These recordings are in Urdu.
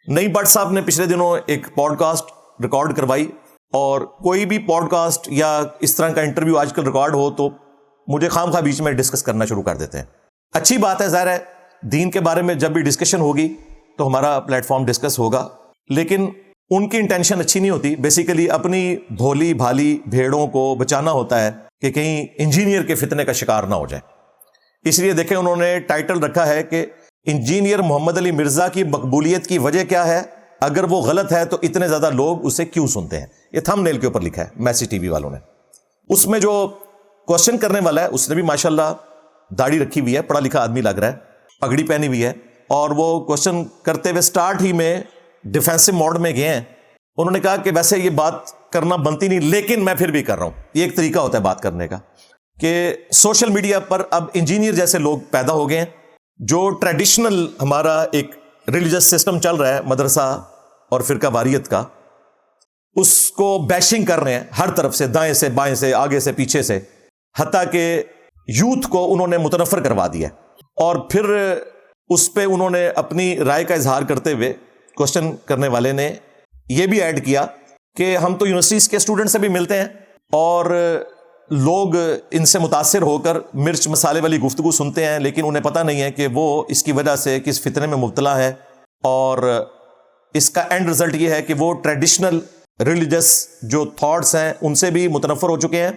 نئی بٹ صاحب نے پچھلے دنوں ایک پوڈ کاسٹ ریکارڈ کروائی، اور کوئی بھی پوڈ کاسٹ یا اس طرح کا انٹرویو آج کل ریکارڈ ہو تو مجھے خام خواہ بیچ میں ڈسکس کرنا شروع کر دیتے ہیں. اچھی بات ہے، ظاہر ہے دین کے بارے میں جب بھی ڈسکشن ہوگی تو ہمارا پلیٹ فارم ڈسکس ہوگا، لیکن ان کی انٹینشن اچھی نہیں ہوتی. بیسیکلی اپنی بھولی بھالی بھیڑوں کو بچانا ہوتا ہے کہ کہیں انجینئر کے فتنے کا شکار نہ ہو جائے. اس لیے دیکھیں انہوں نے ٹائٹل رکھا ہے کہ انجینئر محمد علی مرزا کی مقبولیت کی وجہ کیا ہے، اگر وہ غلط ہے تو اتنے زیادہ لوگ اسے کیوں سنتے ہیں. یہ تھم نیل کے اوپر لکھا ہے میسی ٹی وی والوں نے. اس میں جو کوشچن کرنے والا ہے اس نے بھی ماشاءاللہ داڑھی رکھی ہوئی ہے، پڑھا لکھا آدمی لگ رہا ہے، پگڑی پہنی ہوئی ہے، اور وہ کوشچن کرتے ہوئے سٹارٹ ہی میں ڈیفینسو موڈ میں گئے ہیں. انہوں نے کہا کہ ویسے یہ بات کرنا بنتی نہیں لیکن میں پھر بھی کر رہا ہوں. یہ ایک طریقہ ہوتا ہے بات کرنے کا کہ سوشل میڈیا پر اب انجینئر جیسے لوگ پیدا ہو گئے ہیں. جو ٹریڈیشنل ہمارا ایک ریلیجس سسٹم چل رہا ہے مدرسہ اور فرقہ واریت کا، اس کو بیشنگ کر رہے ہیں ہر طرف سے، دائیں سے بائیں سے، آگے سے پیچھے سے، حتیٰ کہ یوتھ کو انہوں نے متنفر کروا دیا. اور پھر اس پہ انہوں نے اپنی رائے کا اظہار کرتے ہوئے کوشچن کرنے والے نے یہ بھی ایڈ کیا کہ ہم تو یونیورسٹیز کے اسٹوڈنٹ سے بھی ملتے ہیں اور لوگ ان سے متاثر ہو کر مرچ مسالے والی گفتگو سنتے ہیں، لیکن انہیں پتہ نہیں ہے کہ وہ اس کی وجہ سے کس فتنے میں مبتلا ہے، اور اس کا اینڈ رزلٹ یہ ہے کہ وہ ٹریڈیشنل ریلیجس جو تھاٹس ہیں ان سے بھی متنفر ہو چکے ہیں.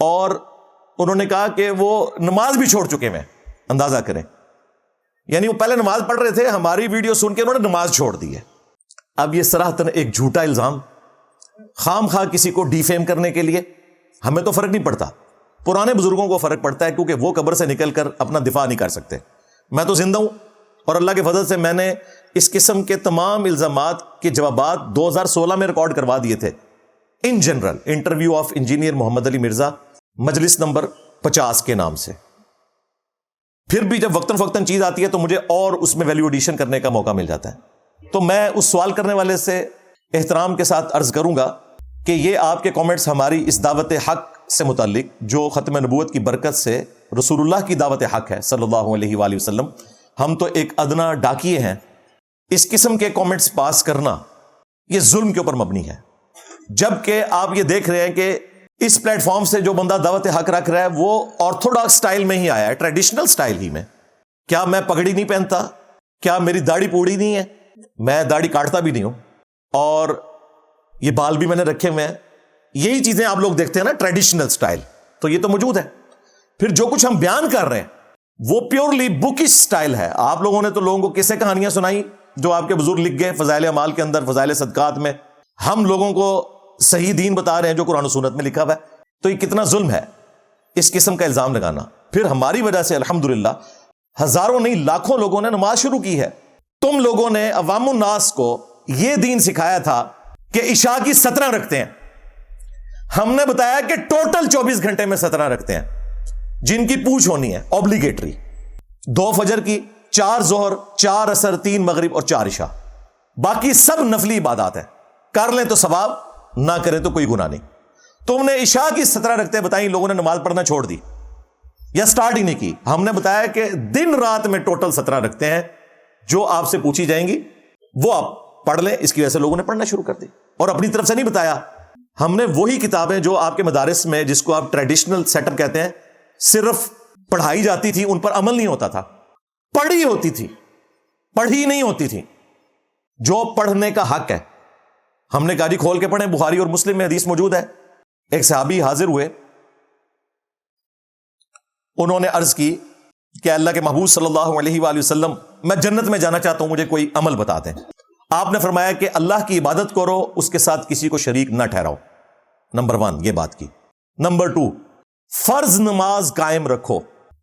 اور انہوں نے کہا کہ وہ نماز بھی چھوڑ چکے ہیں. اندازہ کریں، یعنی وہ پہلے نماز پڑھ رہے تھے، ہماری ویڈیو سن کے انہوں نے نماز چھوڑ دی ہے. اب یہ صراحتاً ایک جھوٹا الزام، خام خواہ کسی کو ڈیفیم کرنے کے لیے. ہمیں تو فرق نہیں پڑتا، پرانے بزرگوں کو فرق پڑتا ہے کیونکہ وہ قبر سے نکل کر اپنا دفاع نہیں کر سکتے. میں تو زندہ ہوں اور اللہ کے فضل سے میں نے اس قسم کے تمام الزامات کے جوابات 2016 میں ریکارڈ کروا دیے تھے. ان general interview of engineer Muhammad Ali Mirza, مجلس نمبر 50 کے نام سے. پھر بھی جب وقتاً فوقتاً چیز آتی ہے تو مجھے اور اس میں ویلیو ایڈیشن کرنے کا موقع مل جاتا ہے. تو میں اس سوال کرنے والے سے احترام کے ساتھ عرض کروں گا کہ یہ آپ کے کامنٹس ہماری اس دعوت حق سے متعلق جو ختم نبوت کی برکت سے رسول اللہ کی دعوت حق ہے صلی اللہ علیہ وآلہ وسلم، ہم تو ایک ادنا ڈاکیے ہیں. اس قسم کے کامنٹس پاس کرنا یہ ظلم کے اوپر مبنی ہے. جبکہ آپ یہ دیکھ رہے ہیں کہ اس پلیٹ فارم سے جو بندہ دعوت حق رکھ رہا ہے وہ آرتھوڈاکس سٹائل میں ہی آیا ہے، ٹریڈیشنل سٹائل ہی میں. کیا میں پگڑی نہیں پہنتا؟ کیا میری داڑھی پوڑی نہیں ہے؟ میں داڑھی کاٹتا بھی نہیں ہوں، اور یہ بال بھی میں نے رکھے ہوئے ہیں. یہی چیزیں آپ لوگ دیکھتے ہیں نا، ٹریڈیشنل سٹائل، تو یہ تو موجود ہے. پھر جو کچھ ہم بیان کر رہے ہیں وہ پیورلی بکش سٹائل ہے. آپ لوگوں نے تو لوگوں کو قصے کہانیاں سنائی جو آپ کے بزرگ لکھ گئے فضائل اعمال کے اندر، فضائل صدقات میں. ہم لوگوں کو صحیح دین بتا رہے ہیں جو قرآن و سنت میں لکھا ہوا ہے. تو یہ کتنا ظلم ہے اس قسم کا الزام لگانا. پھر ہماری وجہ سے الحمدللہ ہزاروں نہیں لاکھوں لوگوں نے نماز شروع کی ہے. تم لوگوں نے عوام الناس کو یہ دین سکھایا تھا کہ عشاء کی 17 رکھتے ہیں. ہم نے بتایا کہ ٹوٹل 24 گھنٹے میں 17 رکھتے ہیں جن کی پوچھ ہونی ہے اوبلیگیٹری. 2 فجر کی، 4 ظہر، 4 عصر، 3 مغرب اور 4 عشاء. باقی سب نفلی عبادات ہیں، کر لیں تو ثواب، نہ کریں تو کوئی گناہ نہیں. تم نے عشاء کی 17 رکھتے بتائیں، لوگوں نے نماز پڑھنا چھوڑ دی یا سٹارٹ ہی نہیں کی. ہم نے بتایا کہ دن رات میں ٹوٹل 17 رکھتے ہیں، جو آپ سے پوچھی جائیں گی وہ آپ پڑھ لیں. اس کی وجہ سے لوگوں نے پڑھنا شروع کر دی. اور اپنی طرف سے نہیں بتایا، ہم نے وہی کتابیں جو آپ کے مدارس میں، جس کو آپ ٹریڈیشنل سیٹ اپ کہتے ہیں، صرف پڑھائی جاتی تھی، ان پر عمل نہیں ہوتا تھا. پڑھی ہوتی تھی، پڑھی نہیں ہوتی تھی. جو پڑھنے کا حق ہے ہم نے کہا جی کھول کے پڑھیں، بخاری اور مسلم میں حدیث موجود ہے. ایک صحابی حاضر ہوئے، انہوں نے عرض کی کہ اللہ کے محبوب صلی اللہ علیہ وآلہ وسلم، میں جنت میں جانا چاہتا ہوں، مجھے کوئی عمل بتا دیں. آپ نے فرمایا کہ اللہ کی عبادت کرو، اس کے ساتھ کسی کو شریک نہ ٹھہراؤ. نمبر 1 یہ بات کی. نمبر 2 فرض نماز قائم رکھو.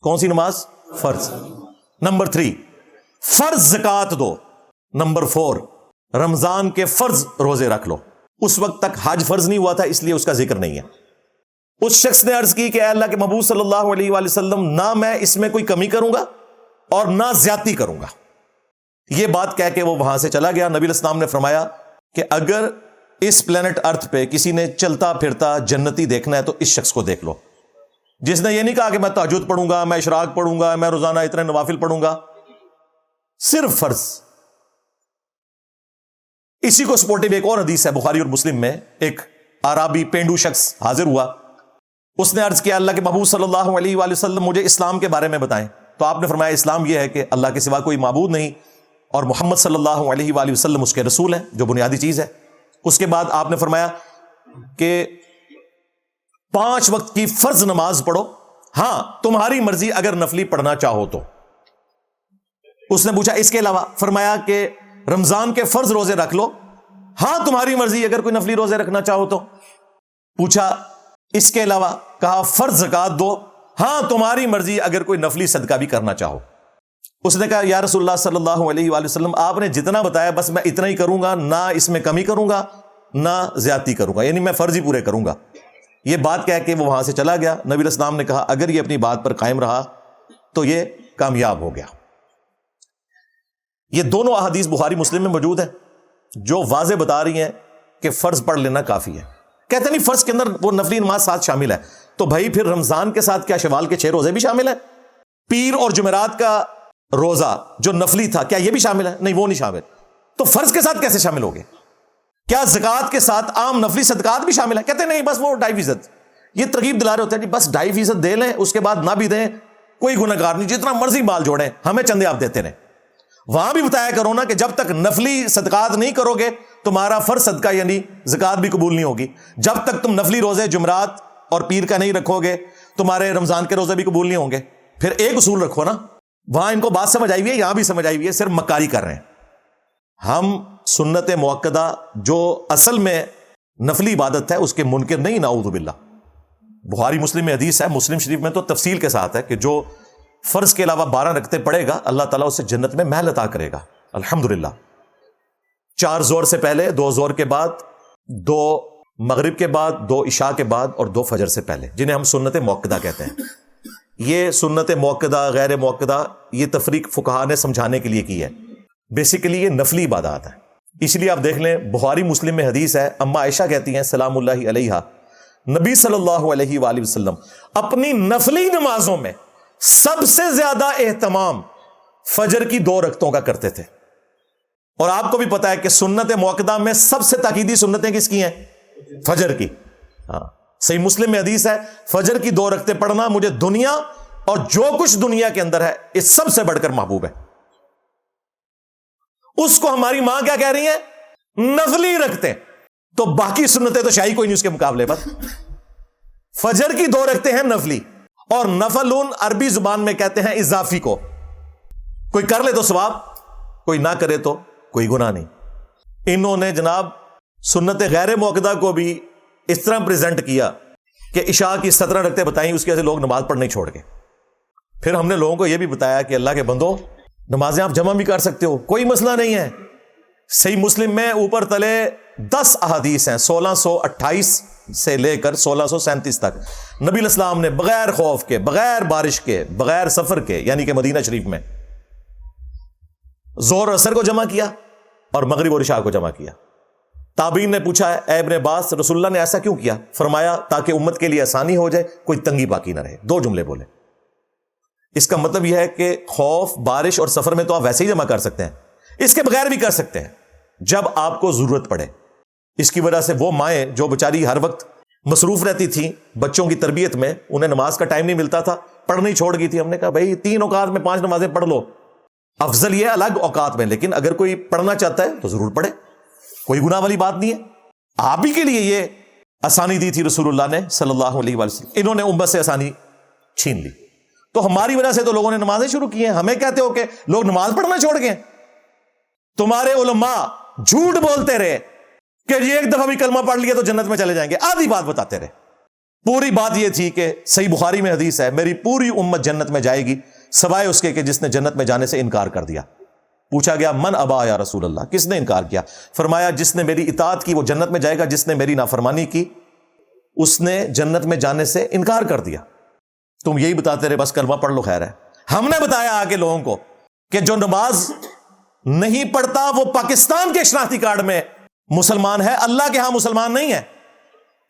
کون سی نماز؟ فرض. نمبر 3 فرض زکوٰۃ دو. نمبر 4 رمضان کے فرض روزے رکھ لو. اس وقت تک حج فرض نہیں ہوا تھا اس لیے اس کا ذکر نہیں ہے. اس شخص نے عرض کی کہ اے اللہ کے محبوب صلی اللہ علیہ وآلہ وسلم، نہ میں اس میں کوئی کمی کروں گا اور نہ زیادتی کروں گا. یہ بات کہہ کے وہ وہاں سے چلا گیا. نبی علیہ السلام نے فرمایا کہ اگر اس پلینٹ ارتھ پہ کسی نے چلتا پھرتا جنتی دیکھنا ہے تو اس شخص کو دیکھ لو، جس نے یہ نہیں کہا کہ میں تہجد پڑھوں گا، میں اشراق پڑھوں گا، میں روزانہ اتنے نوافل پڑھوں گا. صرف فرض. اسی کو سپورٹیو ایک اور حدیث ہے بخاری اور مسلم میں. ایک عربی پینڈو شخص حاضر ہوا, اس نے عرض کیا اللہ کے محبوب صلی اللہ علیہ وآلہ وسلم مجھے اسلام کے بارے میں بتائیں. تو آپ نے فرمایا اسلام یہ ہے کہ اللہ کے سوا کوئی معبود نہیں اور محمد صلی اللہ علیہ وآلہ وسلم اس کے رسول ہیں, جو بنیادی چیز ہے. اس کے بعد آپ نے فرمایا کہ 5 وقت کی فرض نماز پڑھو, ہاں تمہاری مرضی اگر نفلی پڑھنا چاہو تو. اس نے پوچھا اس کے علاوہ؟ فرمایا کہ رمضان کے فرض روزے رکھ لو, ہاں تمہاری مرضی اگر کوئی نفلی روزے رکھنا چاہو تو. پوچھا اس کے علاوہ؟ کہا فرض زکات دو, ہاں تمہاری مرضی اگر کوئی نفلی صدقہ بھی کرنا چاہو. اس نے کہا یا رسول اللہ صلی اللہ علیہ وآلہ وسلم آپ نے جتنا بتایا بس میں اتنا ہی کروں گا, نہ اس میں کمی کروں گا نہ زیادتی کروں گا, یعنی میں فرض ہی پورے کروں گا. یہ بات کہہ کے وہ وہاں سے چلا گیا. نبی علیہ السلام نے کہا اگر یہ اپنی بات پر قائم رہا تو یہ کامیاب ہو گیا. یہ دونوں احادیث بخاری مسلم میں موجود ہیں جو واضح بتا رہی ہیں کہ فرض پڑھ لینا کافی ہے. کہتے نہیں فرض کے اندر وہ نفلی نماز ساتھ شامل ہے, تو بھائی پھر رمضان کے ساتھ کیا شوال کے 6 روزے بھی شامل ہیں؟ پیر اور جمعرات کا روزہ جو نفلی تھا کیا یہ بھی شامل ہے؟ نہیں, وہ نہیں شامل. تو فرض کے ساتھ کیسے شامل ہو گئے؟ کیا زکات کے ساتھ عام نفلی صدقات بھی شامل ہے؟ کہتے نہیں بس وہ 2.5%. یہ ترغیب دلا رہے ہوتے ہیں جی بس 2.5% دے لیں, اس کے بعد نہ بھی دیں کوئی گناہ گار نہیں, جتنا مرضی مال جوڑیں, ہمیں چندے آپ دیتے رہیں. وہاں بھی بتایا کرو نا کہ جب تک نفلی صدقات نہیں کرو گے تمہارا فرض صدقہ یعنی زکات بھی قبول نہیں ہوگی. جب تک تم نفلی روزے جمعرات اور پیر کا نہیں رکھو گے تمہارے رمضان کے روزے بھی قبول نہیں ہوں گے. پھر ایک اصول رکھو نا. وہاں ان کو بات سمجھ آئی ہوئی ہے, یہاں بھی سمجھ آئی ہوئی ہے, صرف مکاری کر رہے ہیں. ہم سنت مؤکدہ جو اصل میں نفلی عبادت ہے اس کے منکر نہیں, نعوذ باللہ. بخاری مسلم میں حدیث ہے, مسلم شریف میں تو تفصیل کے ساتھ ہے کہ جو فرض کے علاوہ 12 رکعتیں پڑھے گا اللہ تعالیٰ اسے جنت میں محل عطا کرے گا الحمدللہ. 4 ظہر سے پہلے, 2 ظہر کے بعد, 2 مغرب کے بعد, 2 عشاء کے بعد اور 2 فجر سے پہلے, جنہیں ہم سنت مؤکدہ کہتے ہیں. یہ سنت مؤکدہ غیر مؤکدہ یہ تفریق فقہا نے سمجھانے کے لیے کی ہے. بیسیکلی یہ نفلی عبادات ہیں. اس لیے آپ دیکھ لیں بخاری مسلم میں حدیث ہے, اما عائشہ کہتی ہیں سلام اللہ علیہا, نبی صلی اللہ علیہ وآلہ وسلم اپنی نفلی نمازوں میں سب سے زیادہ اہتمام فجر کی 2 رکعتوں کا کرتے تھے. اور آپ کو بھی پتا ہے کہ سنت مؤکدہ میں سب سے تاکیدی سنتیں کس کی ہیں؟ فجر کی. ہاں صحیح مسلم میں حدیث ہے فجر کی 2 رکعتیں پڑھنا مجھے دنیا اور جو کچھ دنیا کے اندر ہے اس سب سے بڑھ کر محبوب ہے. اس کو ہماری ماں کیا کہہ رہی ہیں؟ نفلی رکھتے. تو باقی سنتیں تو شاہی کوئی نہیں اس کے مقابلے پر. فجر کی 2 رکھتے ہیں نفلی, اور نفلون عربی زبان میں کہتے ہیں اضافی کو. کوئی کر لے تو ثواب, کوئی نہ کرے تو کوئی گناہ نہیں. انہوں نے جناب سنت غیر مؤکدہ کو بھی اس طرح پریزنٹ کیا کہ عشاء کی 17 رکعتیں بتائیں, اس کی وجہ سے لوگ نماز پڑھنے چھوڑ گئے. پھر ہم نے لوگوں کو یہ بھی بتایا کہ اللہ کے بندو نمازیں آپ جمع بھی کر سکتے ہو, کوئی مسئلہ نہیں ہے. صحیح مسلم میں اوپر تلے 10 احادیث ہیں 1628 سے لے کر 1637 تک. نبی علیہ السلام نے بغیر خوف کے, بغیر بارش کے, بغیر سفر کے, یعنی کہ مدینہ شریف میں ظہر اثر کو جمع کیا اور مغرب اور عشاء کو جمع کیا. تابعین نے پوچھا ہے اے ابن عباس رسول اللہ نے ایسا کیوں کیا؟ فرمایا تاکہ امت کے لیے آسانی ہو جائے, کوئی تنگی باقی نہ رہے. 2 جملے بولے. اس کا مطلب یہ ہے کہ خوف, بارش اور سفر میں تو آپ ویسے ہی جمع کر سکتے ہیں, اس کے بغیر بھی کر سکتے ہیں جب آپ کو ضرورت پڑے. اس کی وجہ سے وہ مائیں جو بیچاری ہر وقت مصروف رہتی تھیں بچوں کی تربیت میں, انہیں نماز کا ٹائم نہیں ملتا تھا, پڑھنی چھوڑ گئی تھی. ہم نے کہا بھائی 3 اوقات میں 5 نمازیں پڑھ لو, افضل یہ الگ اوقات میں, لیکن اگر کوئی پڑھنا چاہتا ہے تو ضرور پڑھے, کوئی گناہ والی بات نہیں ہے. آپ ہی کے لیے یہ آسانی دی تھی رسول اللہ نے صلی اللہ علیہ وسلم, انہوں نے امت سے آسانی چھین لی. تو ہماری وجہ سے تو لوگوں نے نمازیں شروع کی ہیں. ہمیں کہتے ہو کہ لوگ نماز پڑھنا چھوڑ گئے. تمہارے علماء جھوٹ بولتے رہے کہ یہ ایک دفعہ بھی کلمہ پڑھ لیا تو جنت میں چلے جائیں گے, آدھی بات بتاتے رہے. پوری بات یہ تھی کہ صحیح بخاری میں حدیث ہے میری پوری امت جنت میں جائے گی سوائے اس کے کہ جس نے جنت میں جانے سے انکار کر دیا. پوچھا گیا من ابا یا رسول اللہ, کس نے انکار کیا؟ فرمایا جس نے میری اطاعت کی وہ جنت میں جائے گا, جس نے میری نافرمانی کی اس نے جنت میں جانے سے انکار کر دیا. تم یہی بتاتے رہے بس کلمہ پڑھ لو خیر ہے. ہم نے بتایا آگے لوگوں کو کہ جو نماز نہیں پڑھتا وہ پاکستان کے شناختی کارڈ میں مسلمان ہے, اللہ کے ہاں مسلمان نہیں ہے.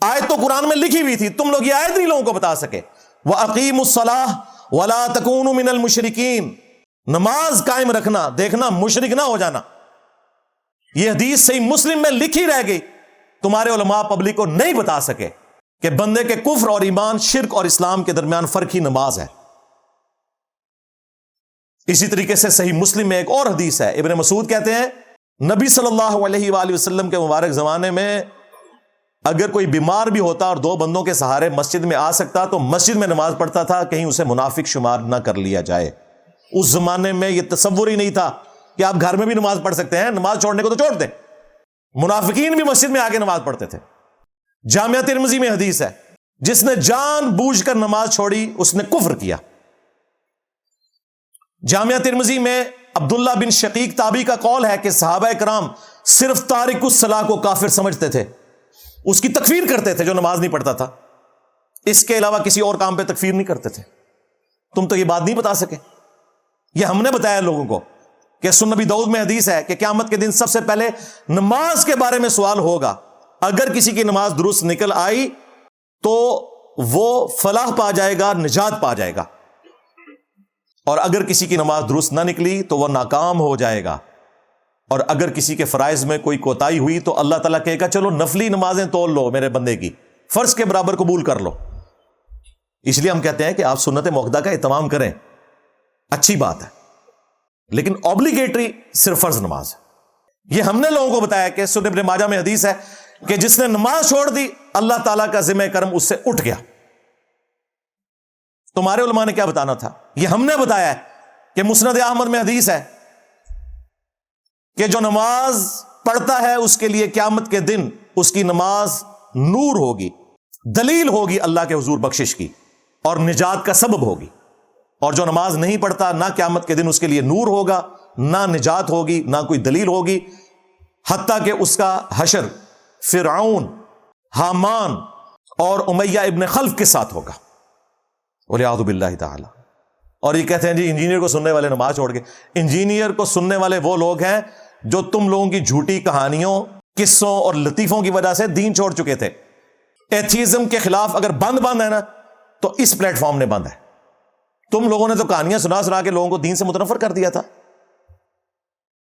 آیت تو قرآن میں لکھی ہوئی تھی, تم لوگ یہ آیت نہیں لوگوں کو بتا سکے. وَأَقِيمُوا الصَّلَاةَ وَلَا تَكُونُوا مِنَ الْمُشْرِكِينَ, نماز قائم رکھنا, دیکھنا مشرک نہ ہو جانا. یہ حدیث صحیح مسلم میں لکھی رہ گئی، تمہارے علماء پبلک کو نہیں بتا سکے کہ بندے کے کفر اور ایمان، شرک اور اسلام کے درمیان فرق ہی نماز ہے۔ اسی طریقے سے صحیح مسلم میں ایک اور حدیث ہے، ابن مسعود کہتے ہیں نبی صلی اللہ علیہ وآلہ وسلم کے مبارک زمانے میں اگر کوئی بیمار بھی ہوتا اور دو بندوں کے سہارے مسجد میں آ سکتا تو مسجد میں نماز پڑھتا تھا، کہیں اسے منافق شمار نہ کر لیا جائے۔ اس زمانے میں یہ تصور ہی نہیں تھا کہ آپ گھر میں بھی نماز پڑھ سکتے ہیں، نماز چھوڑنے کو تو چھوڑ دیں، منافقین بھی مسجد میں آگے نماز پڑھتے تھے۔ جامعہ ترمذی میں حدیث ہے، جس نے جان بوجھ کر نماز چھوڑی اس نے کفر کیا۔ جامعہ ترمذی میں عبداللہ بن شقیق تابعی کا قول ہے کہ صحابہ کرام صرف تارک الصلاح کو کافر سمجھتے تھے، اس کی تکفیر کرتے تھے جو نماز نہیں پڑھتا تھا، اس کے علاوہ کسی اور کام پہ تکفیر نہیں کرتے تھے۔ تم تو یہ بات نہیں بتا سکے، یہ ہم نے بتایا لوگوں کو کہ سنن نبی داؤد میں حدیث ہے کہ قیامت کے دن سب سے پہلے نماز کے بارے میں سوال ہوگا، اگر کسی کی نماز درست نکل آئی تو وہ فلاح پا جائے گا، نجات پا جائے گا، اور اگر کسی کی نماز درست نہ نکلی تو وہ ناکام ہو جائے گا، اور اگر کسی کے فرائض میں کوئی کوتاہی ہوئی تو اللہ تعالیٰ کہے گا چلو نفلی نمازیں تول لو میرے بندے کی، فرض کے برابر قبول کر لو۔ اس لیے ہم کہتے ہیں کہ آپ سنت موقدہ کا اہتمام کریں، اچھی بات ہے، لیکن اوبلیگیٹری صرف فرض نماز ہے۔ یہ ہم نے لوگوں کو بتایا کہ سنن ابن ماجہ میں حدیث ہے کہ جس نے نماز چھوڑ دی اللہ تعالیٰ کا ذمہ کرم اس سے اٹھ گیا۔ تمہارے علماء نے کیا بتانا تھا؟ یہ ہم نے بتایا ہے کہ مسند احمد میں حدیث ہے کہ جو نماز پڑھتا ہے اس کے لیے قیامت کے دن اس کی نماز نور ہوگی، دلیل ہوگی اللہ کے حضور بخشش کی، اور نجات کا سبب ہوگی، اور جو نماز نہیں پڑھتا نہ قیامت کے دن اس کے لیے نور ہوگا، نہ نجات ہوگی، نہ کوئی دلیل ہوگی، حتیٰ کہ اس کا حشر فرعون، حامان اور امیہ ابن خلف کے ساتھ ہوگا، والعیاذ باللہ تعالی۔ اور یہ کہتے ہیں جی انجینئر کو سننے والے نماز چھوڑ کے، انجینئر کو سننے والے وہ لوگ ہیں جو تم لوگوں کی جھوٹی کہانیوں، قصوں اور لطیفوں کی وجہ سے دین چھوڑ چکے تھے۔ ایتھیزم کے خلاف اگر بند ہے نا تو اس پلیٹ فارم نے بند ہے۔ تم لوگوں نے تو کہانیاں سنا سنا کے لوگوں کو دین سے متنفر کر دیا تھا۔